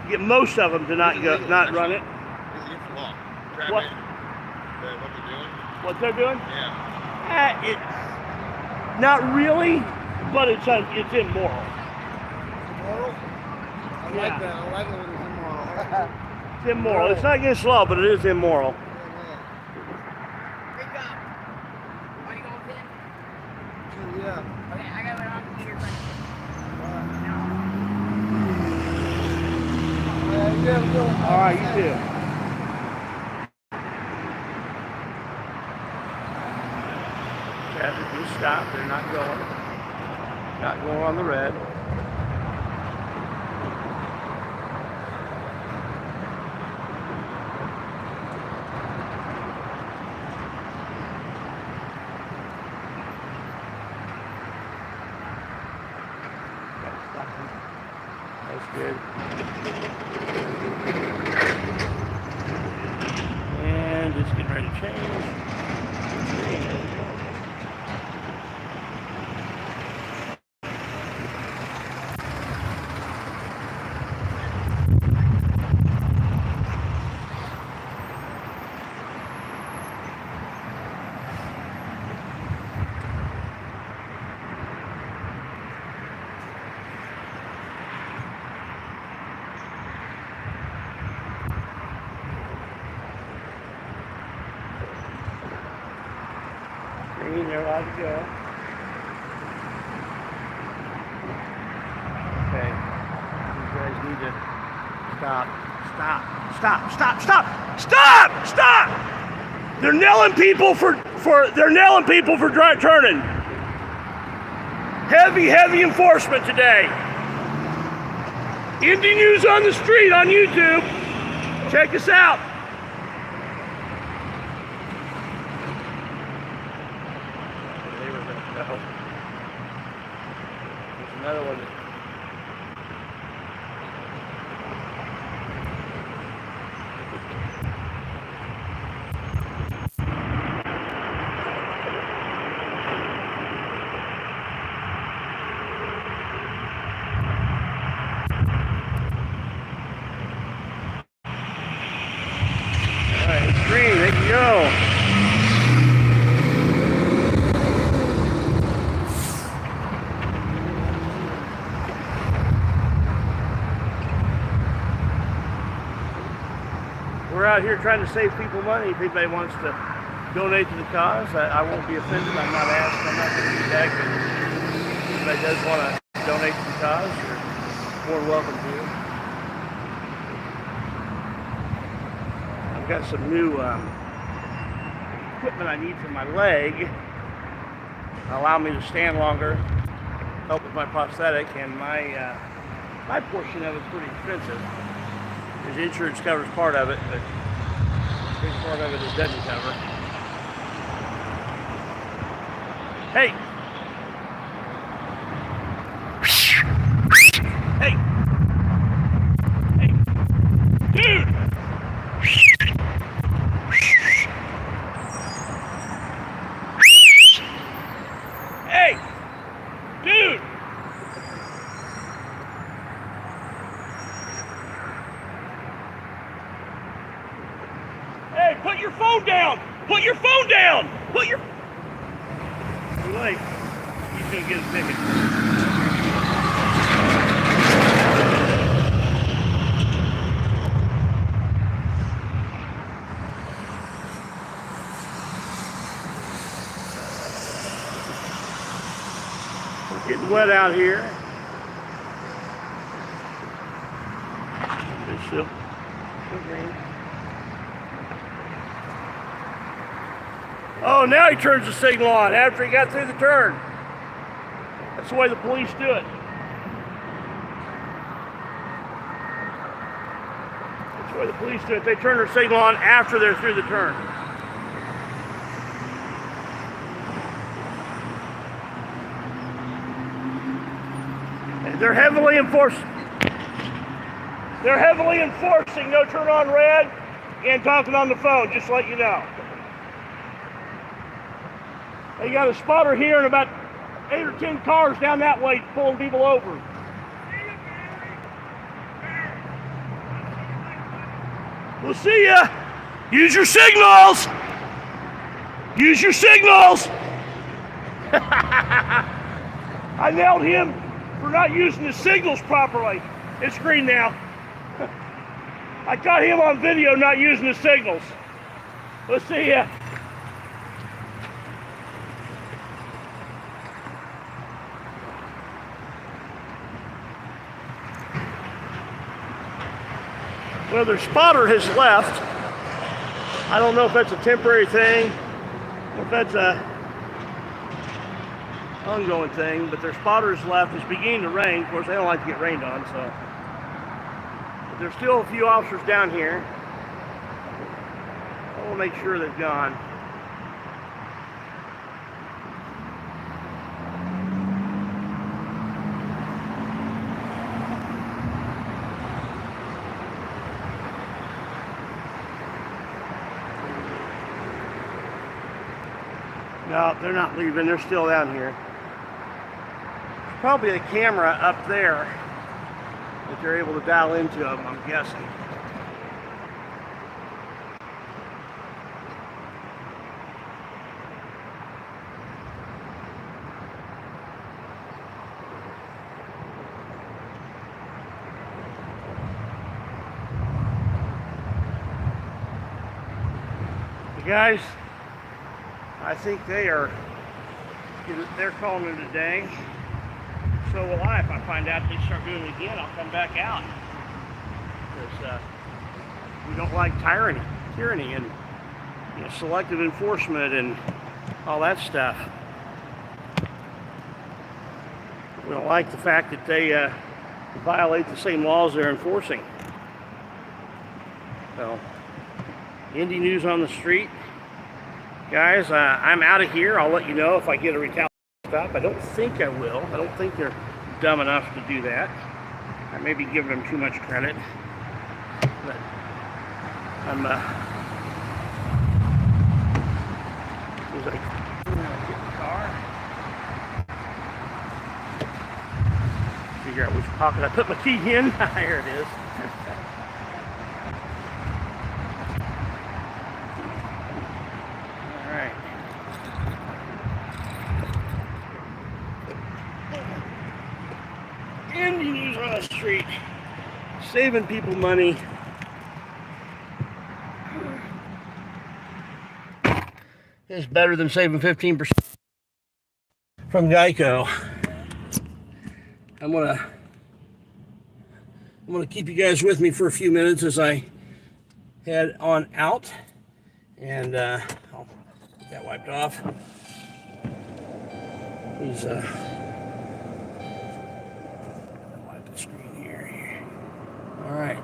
get most of them to not run it. What? What they're doing? Yeah. It's not really, but it's immoral. Immoral? I like that. I like it when it's immoral. It's immoral. It's not against law, but it is immoral. Wake up. Are you going to pin? Yeah. Okay, I got it on the computer. All right, you too. Traffic is stopped. They're not going on the red. That's good. And it's getting ready to change. Green, they're allowed to go. Okay. You guys need to stop! They're nailing people for dry turning. Heavy enforcement today. Indy News on the Street on YouTube. Check us out. There's another one. All right, it's green. They can go. We're out here trying to save people money. If anybody wants to donate to the cause, I won't be offended. I'm not asking. I'm not going to be back. But if anybody does want to donate to the cause, you're more than welcome to. I've got some new equipment I need for my leg. Allow me to stand longer, help with my prosthetic, and my portion of it's pretty expensive. His insurance covers part of it, but a big part of it it doesn't cover. Hey! Hey! Hey! Dude! Hey! Dude! Hey, put your phone down! Put your phone down! Put your... Too late. He's gonna get his ticket. It's getting wet out here. It's still green. Oh, now he turns the signal on after he got through the turn. That's the way the police do it. That's the way the police do it. They turn their signal on after they're through the turn. And they're heavily enforcing no turn on red and talking on the phone, just to let you know. They got a spotter here and about 8 or 10 cars down that way pulling people over. We'll see ya. Use your signals. Use your signals. I nailed him for not using the signals properly. It's green now. I caught him on video not using the signals. We'll see ya. Well, their spotter has left. I don't know if that's a temporary thing, or if that's a ongoing thing, but their spotter has left. It's beginning to rain. Of course, they don't like to get rained on, so. But there's still a few officers down here. I will make sure they've gone. No, they're not leaving. They're still down here. There's probably a camera up there that they're able to dial into them, I'm guessing. You guys, I think they're calling it a day. So will I. If I find out they start doing it again, I'll come back out. Because we don't like tyranny and selective enforcement and all that stuff. We don't like the fact that they violate the same laws they're enforcing. So, Indy News on the Street. Guys, I'm out of here. I'll let you know if I get a retaliation stop. I don't think I will. I don't think they're dumb enough to do that. I may be giving them too much credit. But I'm, was I get in the car? Figure out which pocket I put my key in. Here it is. Indy News on the Street, saving people money. It's better than saving 15% from Geico. I'm gonna keep you guys with me for a few minutes as I head on out, and I'll get that wiped off. These screen here. All right.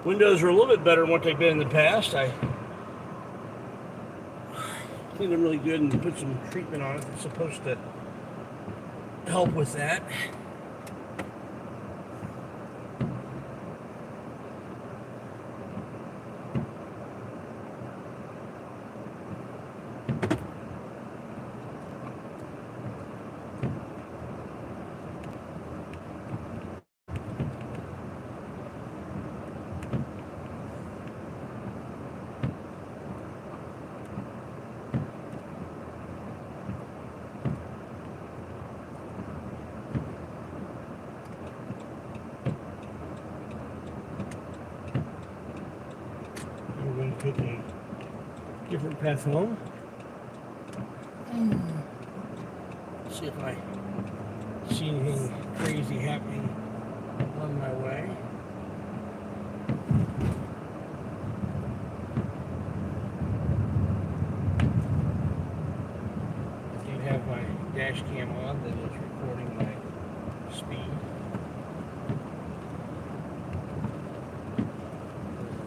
Windows are a little bit better than what they've been in the past. I cleaned them really good and put some treatment on it that's supposed to help with that. took a different path home. Let's see if I see anything crazy happening on my way. I do have my dash cam on that is recording my speed.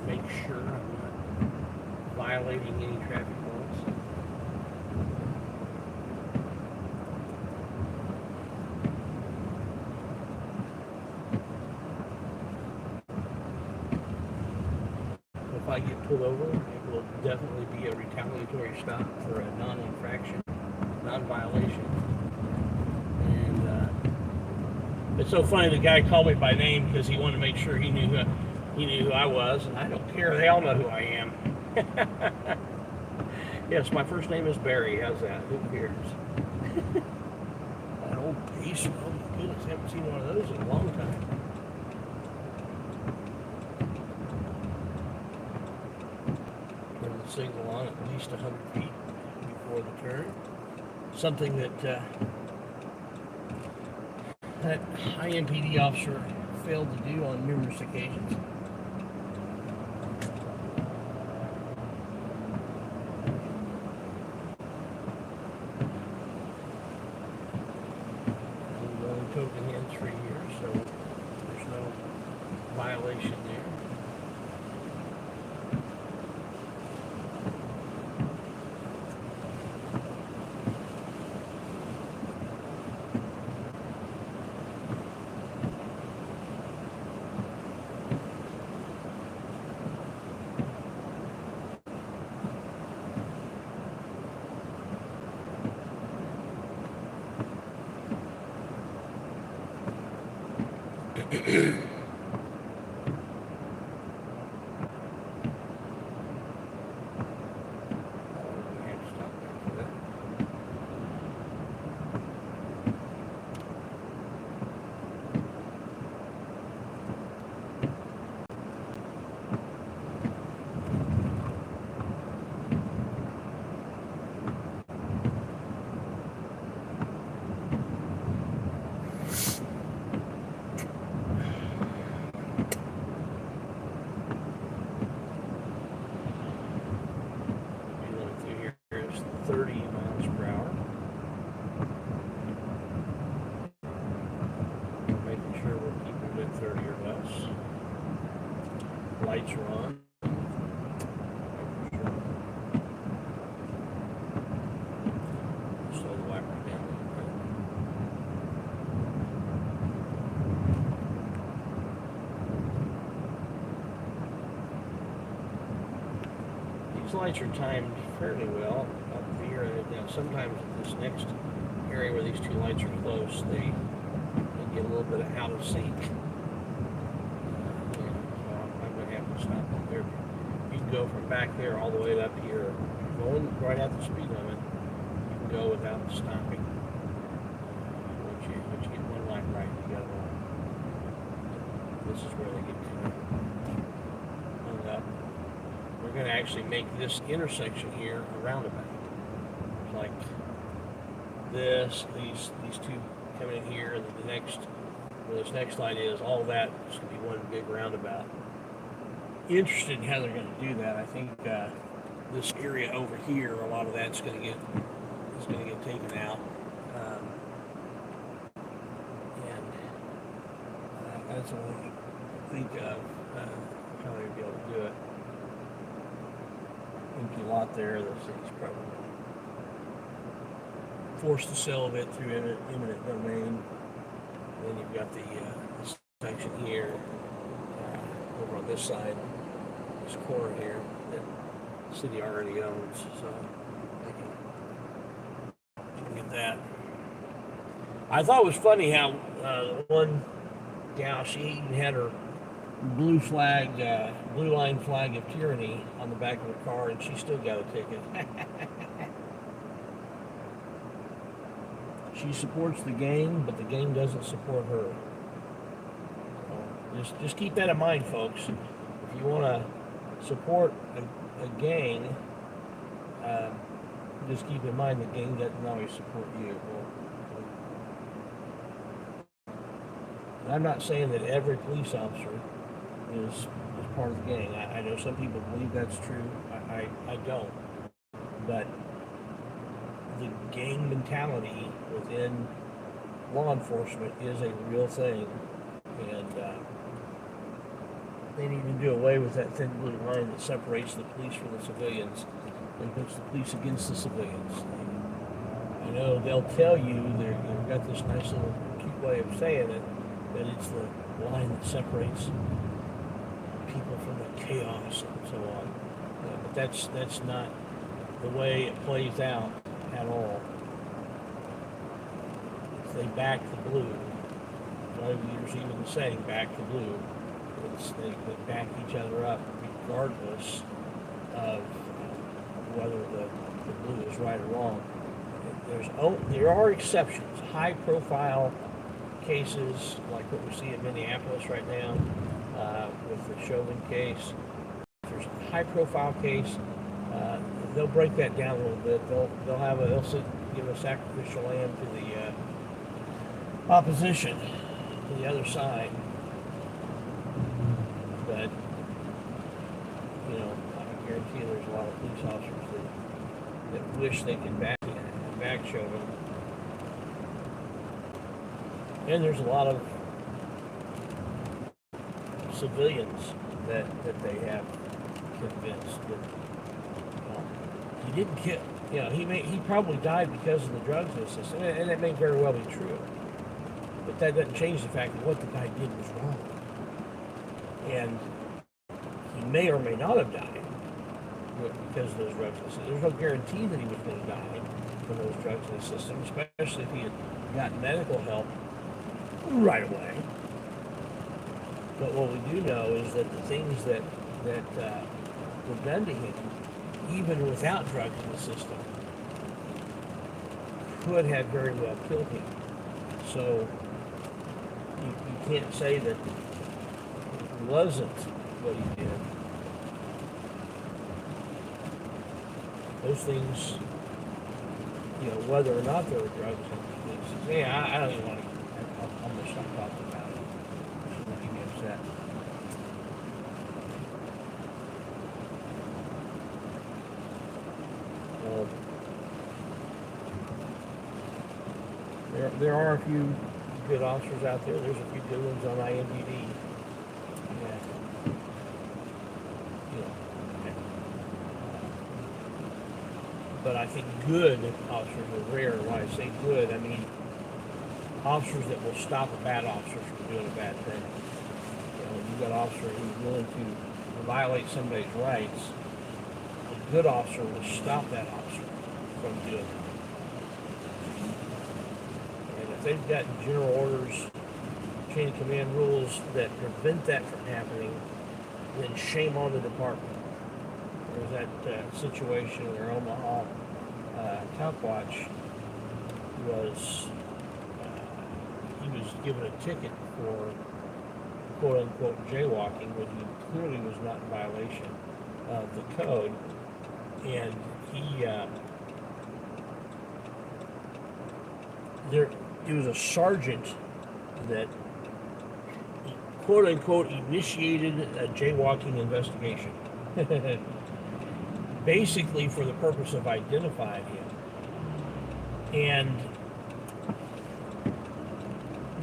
Make sure I'm not violating any traffic laws. If I get pulled over, it will definitely be a retaliatory stop for a non-infraction, non-violation. And it's so funny, the guy called me by name because he wanted to make sure he knew who I was, and I don't care. They all know who I am. Yes, my first name is Barry. How's that? Who cares? That old base. Oh my goodness, I haven't seen one of those in a long time. Turn the signal on at least 100 feet before the turn. Something that that IMPD officer failed to do on numerous occasions. We've only token in 3 years, so there's no violation there. Lights are on. Slow the wiper down a little bit. These lights are timed fairly well up here. Now sometimes at this next area where these two lights are close, they get a little bit out of sync. Stop up there. You can go from back there all the way up here, going right at the speed limit. You can go without stopping. Once you get one light right, you got one. This is where they get hung up. We're going to actually make this intersection here a roundabout. It's like this, these two coming in here, and then the next, where this next light is, all that is going to be one big roundabout. Interested in how they're going to do that. I think this area over here, a lot of that's going to get taken out, and that's what I think of how they'd be able to do it. Empty lot there. The city's probably forced to sell of it through eminent domain. And then you've got the section here over on this side. This corner here that the city already owns, so they can get that. I thought it was funny how one gal, she even had her blue line flag of tyranny on the back of her car, and she still got a ticket. She supports the game, but the game doesn't support her. So just keep that in mind, folks. If you want to support a gang, just keep in mind the gang doesn't always support you. I'm not saying that every police officer is part of the gang. I know some people believe that's true. I don't. But the gang mentality within law enforcement is a real thing. And they need to do away with that thin blue line that separates the police from the civilians and puts the police against the civilians. I know they'll tell you, they've got this nice little cute way of saying it, that it's the line that separates people from the chaos and so on. But that's not the way it plays out at all. If they back the blue, there's even the saying, back the blue. They back each other up regardless of whether the blue is right or wrong. There are exceptions, high-profile cases like what we see in Minneapolis right now with the Chauvin case. If there's a high-profile case, they'll break that down a little bit. They'll give a sacrificial lamb to the opposition, to the other side. But I guarantee there's a lot of police officers that wish they could back Chauvin. And there's a lot of civilians that they have convinced that he didn't kill. He probably died because of the drugs in the system, and that may very well be true. But that doesn't change the fact that what the guy did was wrong. And he may or may not have died because of those drugs in the system. There's no guarantee that he was going to die from those drugs in the system, especially if he had gotten medical help right away. But what we do know is that the things that were done to him, even without drugs in the system, could have very well killed him. So you can't say that it wasn't what he did. Those things, whether or not there were drugs in the system, I don't even want to. I'm going to stop talking about it. It should make me upset. There are a few good officers out there. There's a few good ones on IMPD. But I think good officers are rare. When I say good, I mean officers that will stop a bad officer from doing a bad thing. You've got an officer who's willing to violate somebody's rights. A good officer will stop that officer from doing it. And if they've got general orders, chain of command rules that prevent that from happening, then shame on the department. There's that situation where Omaha Cop Watch was given a ticket for quote-unquote jaywalking when he clearly was not in violation of the code. And it was a sergeant that quote-unquote initiated a jaywalking investigation. Basically for the purpose of identifying him. And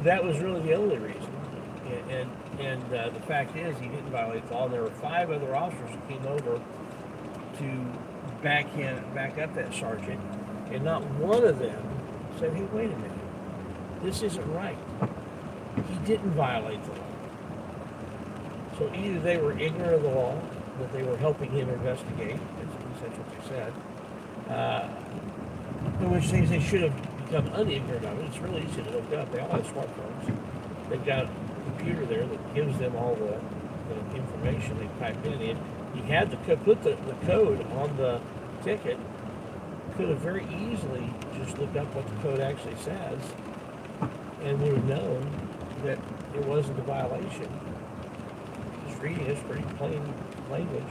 that was really the only reason. And the fact is, he didn't violate the law. And there were 5 other officers who came over to back up that sergeant, and not one of them said, "Hey, wait a minute, this isn't right. He didn't violate the law." So either they were ignorant of the law, that they were helping him investigate, that's what they said, in which case they should have become unignorant of it. It's really easy to look up. They all have smartphones. They've got a computer there that gives them all the information they type in. He had to put the code on the ticket. Could have very easily just looked up what the code actually says and would have known that it wasn't a violation. Just reading is pretty plain language.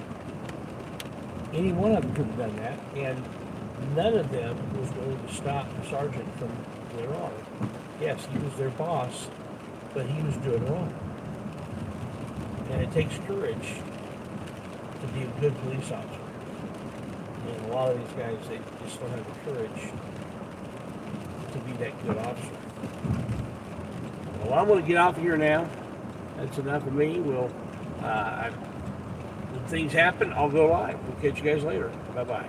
Any one of them could have done that, and none of them was willing to stop the sergeant from doing wrong. Yes, he was their boss, but he was doing wrong. And it takes courage to be a good police officer. And a lot of these guys, they just don't have the courage to be that good officer. Well, I'm going to get off of here now. That's enough of me. When things happen, I'll go live. We'll catch you guys later. Bye-bye.